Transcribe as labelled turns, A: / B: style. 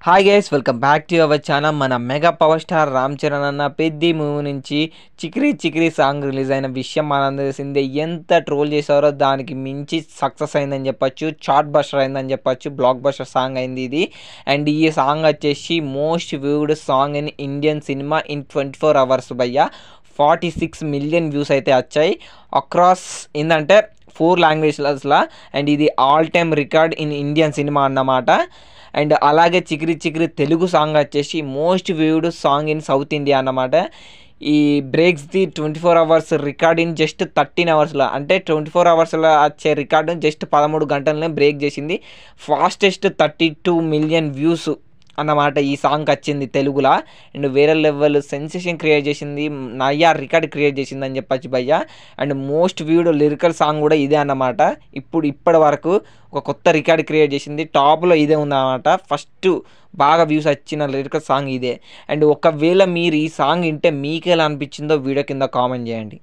A: Hi guys, welcome back to our channel. మన mega power star Ram Charan అన్న Peddi movie నుంచి చిక్రీ చిక్రీ song release అయిన విషయం మనందరూ తెలిసిందే. ఎంత ట్రోల్ చేశారో దానికి మించి సక్సెస్ అయిందని చెప్పొచ్చు, చార్ట్ బస్టర్ అయిందని చెప్పొచ్చు, బ్లాక్ బస్టర్ సాంగ్ అయింది ఇది. అండ్ ఈ సాంగ్ వచ్చేసి most viewed song in Indian cinema in 24 hours భయ్య. 46 మిలియన్ వ్యూస్ అయితే వచ్చాయి అక్రాస్ ఏంటంటే 4 లాంగ్వేజ్స్లో. అండ్ ఇది all time record in Indian cinema అన్నమాట. అండ్ అలాగే చిక్రీ చిక్రీ తెలుగు సాంగ్ వచ్చేసి most viewed song in south India అన్నమాట. ఈ breaks the 24 hours record in just 13 hours. అంటే 24 hours వచ్చే రికార్డు జస్ట్ 13 గంటలనే బ్రేక్ చేసింది. ఫాస్టెస్ట్ 32 మిలియన్ వ్యూస్ అన్నమాట ఈ సాంగ్ వచ్చింది తెలుగులో. అండ్ వేరే లెవెల్ సెన్సేషన్ క్రియేట్ చేసింది, నయ్యా రికార్డ్ క్రియేట్ చేసింది అని చెప్పచ్చు భయ్య. And most viewed lyrical song కూడా ఇదే అన్నమాట. ఇప్పటి వరకు ఒక కొత్త రికార్డ్ క్రియేట్ చేసింది, టాప్లో ఇదే ఉందన్నమాట. ఫస్ట్ బాగా వ్యూస్ వచ్చిన లిరికల్ సాంగ్ ఇదే. అండ్ ఒకవేళ మీరు ఈ సాంగ్ వింటే మీకు ఎలా అనిపించిందో వీడియో కింద కామెంట్ చేయండి.